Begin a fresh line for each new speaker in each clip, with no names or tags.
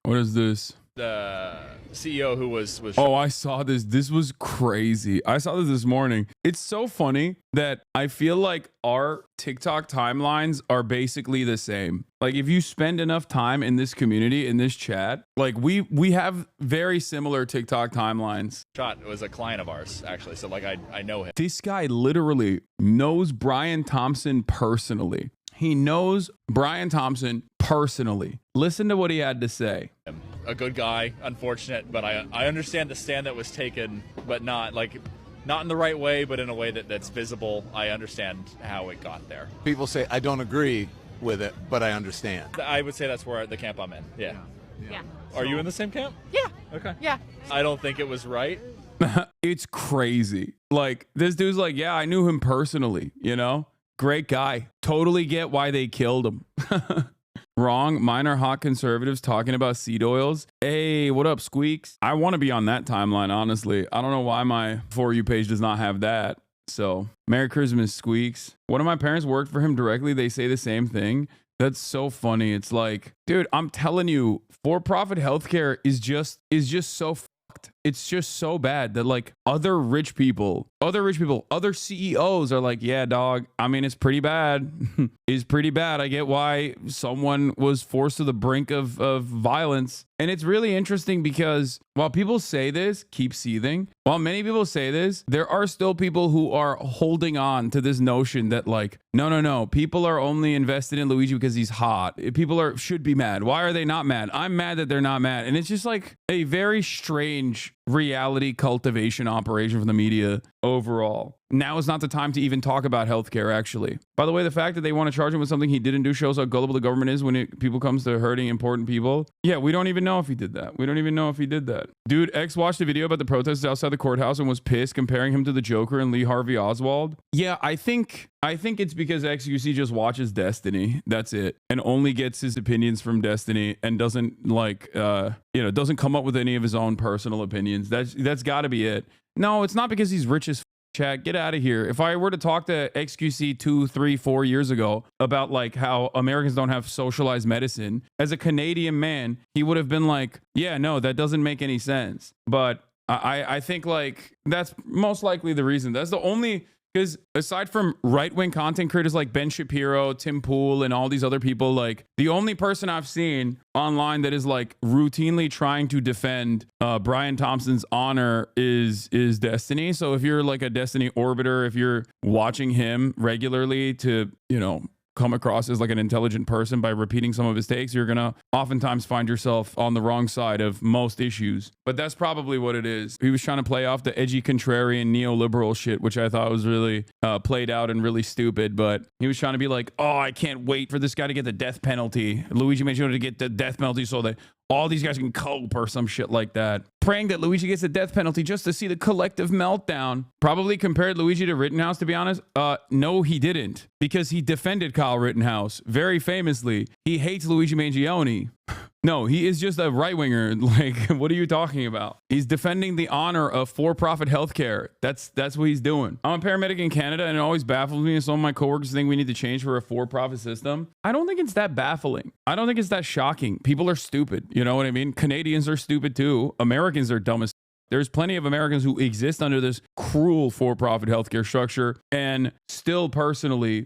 What is this?
The CEO who was
Oh, I saw this. This was crazy. I saw this morning. It's so funny that I feel like our TikTok timelines are basically the same. Like if you spend enough time in this community, in this chat, like we have very similar TikTok timelines.
shot was a client of ours, actually. So like I know him.
This guy literally knows Brian Thompson personally. He knows Brian Thompson personally. Listen to what he had to say.
A good guy, unfortunate, but I understand the stand that was taken, but not in the right way, but in a way that's visible. I understand how it got there.
People say, I don't agree with it, but I understand.
I would say that's where the camp I'm in. Yeah. Are you in the same camp?
Yeah.
Okay.
Yeah.
I don't think it was right.
It's crazy. Like this dude's like, yeah, I knew him personally, you know? Great guy. Totally get why they killed him. Wrong. Mine are hot conservatives talking about seed oils. Hey, what up, Squeaks? I want to be on that timeline, honestly. I don't know why my For You page does not have that. So, Merry Christmas, Squeaks. One of my parents worked for him directly. They say the same thing. That's so funny. It's like, dude, I'm telling you, for-profit healthcare is just so fucked. It's just so bad that like other people, other CEOs are like, yeah, dog. I mean, it's pretty bad. It's pretty bad. I get why someone was forced to the brink of violence. And it's really interesting because while people say this, keep seething, while many people say this, there are still people who are holding on to this notion that like, no, people are only invested in Luigi because he's hot. People should be mad. Why are they not mad? I'm mad that they're not mad. And it's just like a very strange reality cultivation operation from the media overall. Now is not the time to even talk about healthcare, actually. By the way, the fact that they want to charge him with something he didn't do shows how gullible the government is when people comes to hurting important people. Yeah, we don't even know if he did that. We don't even know if he did that. Dude, X watched a video about the protests outside the courthouse and was pissed, comparing him to the Joker and Lee Harvey Oswald. Yeah, I think it's because XQC just watches Destiny. That's it. And only gets his opinions from Destiny and doesn't like, doesn't come up with any of his own personal opinions. That's got to be it. No, it's not because he's rich as chat. Get out of here. If I were to talk to XQC 2, 3, 4 years ago about like how Americans don't have socialized medicine, as a Canadian man, he would have been like, yeah, no, that doesn't make any sense. But I think like that's most likely the reason. That's the only, because aside from right-wing content creators like Ben Shapiro, Tim Pool, and all these other people, like the only person I've seen online that is like routinely trying to defend Brian Thompson's honor is Destiny. So if you're like a Destiny orbiter, if you're watching him regularly to, come across as like an intelligent person by repeating some of his takes, you're gonna oftentimes find yourself on the wrong side of most issues. But that's probably what it is. He was trying to play off the edgy contrarian neoliberal shit, which I thought was really played out and really stupid. But he was trying to be like, oh, I can't wait for this guy to get the death penalty. Luigi made sure to get the death penalty so that all these guys can cope or some shit like that. Praying that Luigi gets the death penalty just to see the collective meltdown. Probably compared Luigi to Rittenhouse, to be honest. No, he didn't. Because he defended Kyle Rittenhouse very famously. He hates Luigi Mangione. No, he is just a right-winger. Like, what are you talking about? He's defending the honor of for-profit healthcare. That's what he's doing. I'm a paramedic in Canada, and it always baffles me, and some of my coworkers think we need to change for a for-profit system. I don't think it's that baffling. I don't think it's that shocking. People are stupid. You know what I mean? Canadians are stupid too. Americans are dumb as There's plenty of Americans who exist under this cruel for-profit healthcare structure and still personally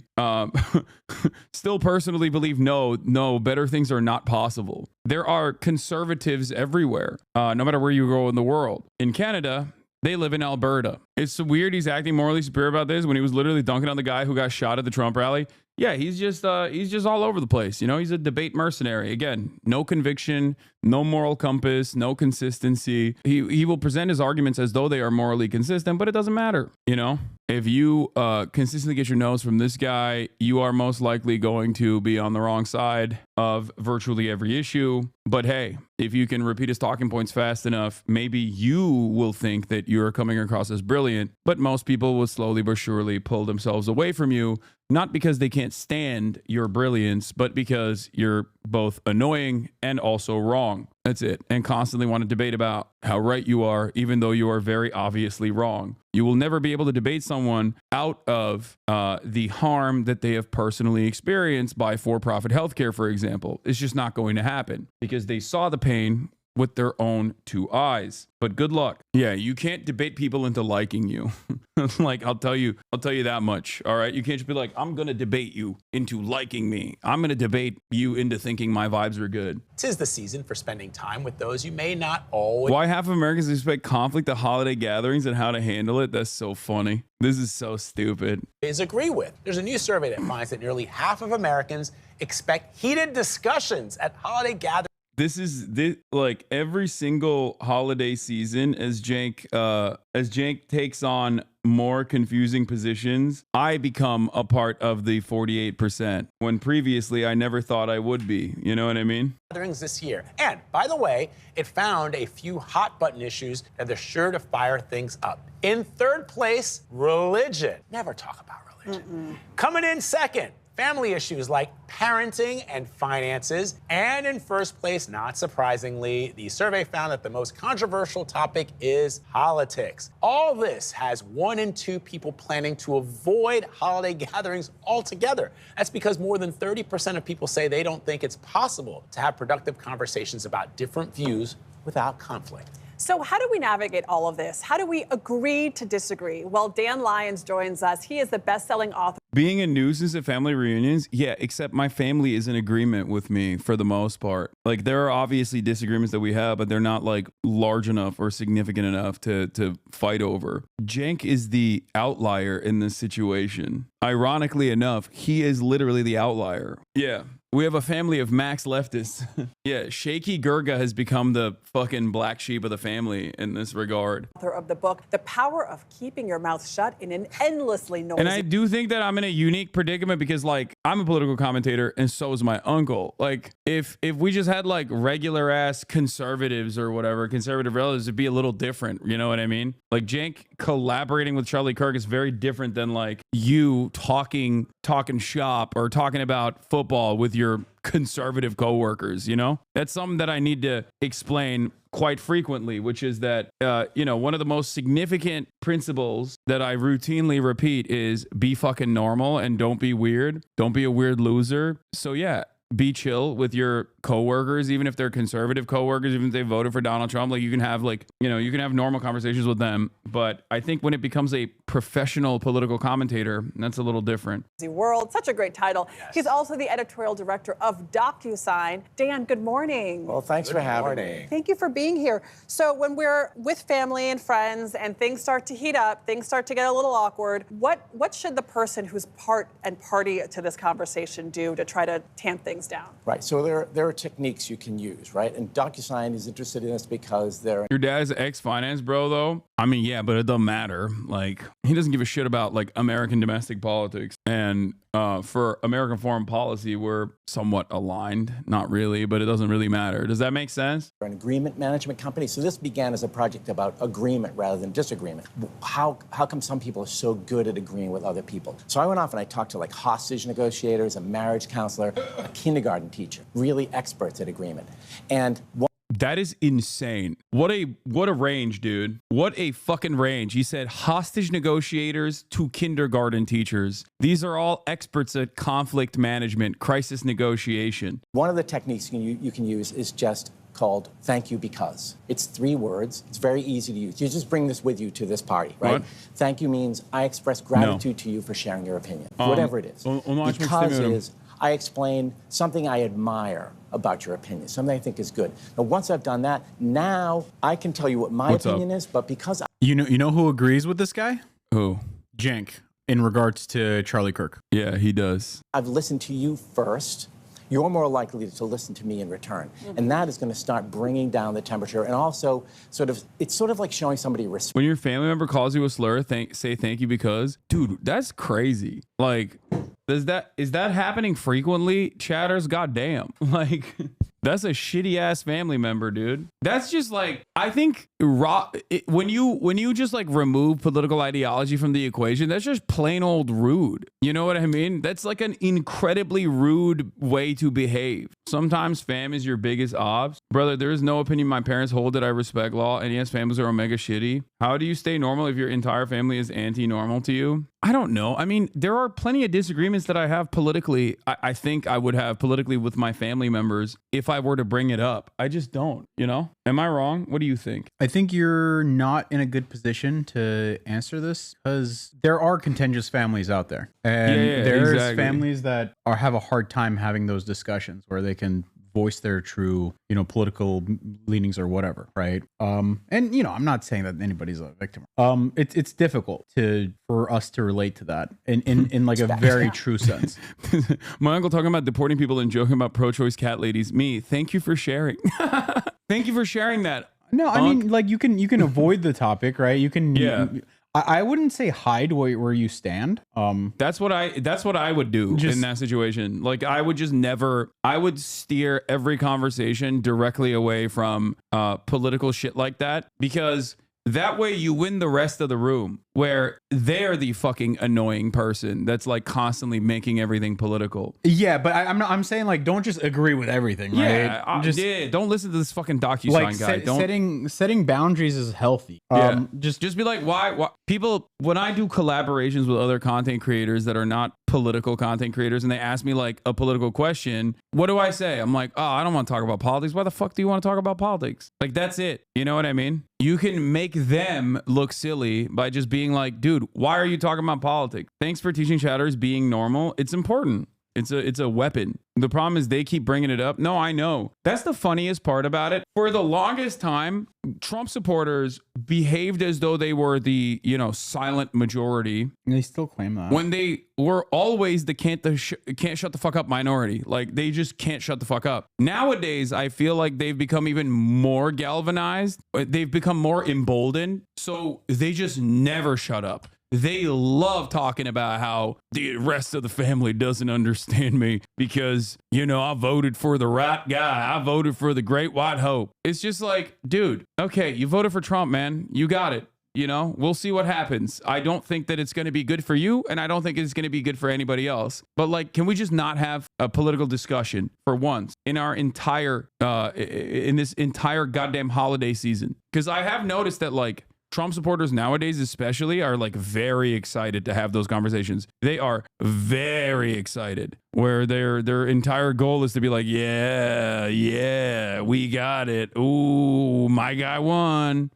believe no, better things are not possible. There are conservatives everywhere, no matter where you go in the world. In Canada, they live in Alberta. It's weird he's acting morally superior about this when he was literally dunking on the guy who got shot at the Trump rally. Yeah, he's just all over the place. He's a debate mercenary. Again, no conviction, no moral compass, no consistency. He will present his arguments as though they are morally consistent, but it doesn't matter. If you consistently get your nose from this guy, you are most likely going to be on the wrong side of virtually every issue. But hey, if you can repeat his talking points fast enough, maybe you will think that you're coming across as brilliant, but most people will slowly but surely pull themselves away from you not because they can't stand your brilliance, but because you're both annoying and also wrong. That's it. And constantly want to debate about how right you are, even though you are very obviously wrong. You will never be able to debate someone out of the harm that they have personally experienced by for-profit healthcare, for example. It's just not going to happen because they saw the pain with their own two eyes. But good luck. Yeah, you can't debate people into liking you. Like, I'll tell you that much. All right. You can't just be like, I'm gonna debate you into liking me. I'm gonna debate you into thinking my vibes are good.
This is the season for spending time with those you may not always.
Why half of Americans expect conflict at holiday gatherings and how to handle it? That's so funny. This is so stupid.
Agree with. There's a new survey that finds that nearly half of Americans expect heated discussions at holiday gatherings.
This like every single holiday season as Jank takes on more confusing positions, I become a part of the 48% when previously I never thought I would be. You know what I mean?
Gatherings this year. And by the way, it found a few hot button issues that are sure to fire things up. In third place, religion. Never talk about religion. Coming in second, family issues like parenting and finances. And in first place, not surprisingly, the survey found that the most controversial topic is politics. All this has 1 in 2 people planning to avoid holiday gatherings altogether. That's because more than 30% of people say they don't think it's possible to have productive conversations about different views without conflict.
So how do we navigate all of this? How do we agree to disagree? Well, Dan Lyons joins us. He is the best-selling author.
Being a nuisance at family reunions, yeah, except my family is in agreement with me for the most part. Like, there are obviously disagreements that we have, but they're not like large enough or significant enough to fight over. Jank is the outlier in this situation. Ironically enough, he is literally the outlier. Yeah. We have a family of max leftists. Yeah, Shaky Gurga has become the fucking black sheep of the family in this regard.
Author of the book, The Power of Keeping Your Mouth Shut in an Endlessly Noisy.
And I do think that I'm in a unique predicament because, like, I'm a political commentator and so is my uncle. Like, if we just had like regular ass conservatives or whatever, conservative relatives, it'd be a little different. You know what I mean? Like, Jank collaborating with Charlie Kirk is very different than like you talking shop or talking about football with your conservative coworkers. You know, that's something that I need to explain quite frequently, which is that one of the most significant principles that I routinely repeat is be fucking normal and don't be weird. Don't be a weird loser. So yeah, be chill with your coworkers, even if they're conservative coworkers, even if they voted for Donald Trump. Like, you can have you can have normal conversations with them. But I think when it becomes a professional political commentator, that's a little different.
World, such a great title.
Yes.
He's also the editorial director of DocuSign. Dan, good morning.
Well, thanks for having me.
Thank you for being here. So when we're with family and friends and things start to heat up, things start to get a little awkward, what should the person who's part and party to this conversation do to try to tamp things down?
Right, so there are techniques you can use, right? And DocuSign is interested in this because they're...
Your dad's ex-finance bro, though? I mean, yeah, but it doesn't matter. Like, he doesn't give a shit about, like, American domestic politics. And for American foreign policy, we're somewhat aligned. Not really, but it doesn't really matter. Does that make sense?
an agreement management company. So this began as a project about agreement rather than disagreement. How come some people are so good at agreeing with other people? So I went off and I talked to like hostage negotiators, a marriage counselor, a kindergarten teacher, really experts at agreement. And
that is insane. What a range, dude. What a fucking range. He said hostage negotiators to kindergarten teachers. These are all experts at conflict management, crisis negotiation.
one of the techniques you can use is just called thank you because. It's 3 words. It's very easy to use. You just bring this with you to this party, right?
What?
Thank you means I express gratitude to you for sharing your opinion, whatever it is. Because is I explain something I admire about your opinion, something I think is good. Now, once I've done that, now I can tell you what my opinion is, but because
You know who agrees with this guy?
Who?
Jank, in regards to Charlie Kirk.
Yeah, he does.
I've listened to you first, you're more likely to listen to me in return. And that is going to start bringing down the temperature. And also, it's sort of like showing somebody respect.
When your family member calls you a slur, say thank you because, dude, that's crazy. Like, is that happening frequently? Chatters, goddamn. Like, That's a shitty ass family member, dude. That's just like, I think when you just like remove political ideology from the equation, that's just plain old rude. You know what I mean? That's like an incredibly rude way to behave. Sometimes fam is your biggest obs. Brother, there is no opinion my parents hold that I respect law, and yes, families are omega shitty. How do you stay normal if your entire family is anti-normal to you? I don't know. I mean, there are plenty of disagreements that I have politically. I think I would have politically with my family members if I were to bring it up. I just don't, you know? Am I wrong? What do you think?
I think you're not in a good position to answer this because there are contentious families out there. And there's families that have a hard time having those discussions where they can voice their true, you know, political leanings or whatever, right? And you know, I'm not saying that anybody's a victim. It's difficult for us to relate to that in like a very true sense.
My uncle talking about deporting people and joking about pro-choice cat ladies. Me, thank you for sharing. Thank you for sharing that.
No, I mean, like you can avoid the topic, right? You can. I wouldn't say hide where you stand.
That's what I would do in that situation. Like I would steer every conversation directly away from political shit like that, because that way you win the rest of the room where they're the fucking annoying person that's like constantly making everything political.
Yeah, but I'm saying like don't just agree with everything, right?
Don't listen to this fucking DocuSign guy.
Setting boundaries is healthy.
Just be like, why people, when I do collaborations with other content creators that are not political content creators and they ask me like a political question, what do I say? I'm like, oh, I don't want to talk about politics. Why the fuck do you want to talk about politics? Like, that's it. You know what I mean? You can make them look silly by just being like, dude, why are you talking about politics? Thanks for teaching chatters being normal. It's important. It's a weapon. The problem is they keep bringing it up. No, I know. That's the funniest part about it. For the longest time, Trump supporters behaved as though they were the, you know, silent majority.
They still claim that.
When they were always the can't shut the fuck up minority. Like, they just can't shut the fuck up. Nowadays, I feel like they've become even more galvanized. They've become more emboldened. So they just never shut up. They love talking about how the rest of the family doesn't understand me because, you know, I voted for the right guy. I voted for the great white hope. It's just like, dude, okay, you voted for Trump, man. You got it. You know, we'll see what happens. I don't think that it's going to be good for you, and I don't think it's going to be good for anybody else. But like, can we just not have a political discussion for once in our entire, in this entire goddamn holiday season? Because I have noticed that like, Trump supporters nowadays especially are like very excited to have those conversations. They are very excited where their entire goal is to be like, yeah, we got it. Ooh, my guy won.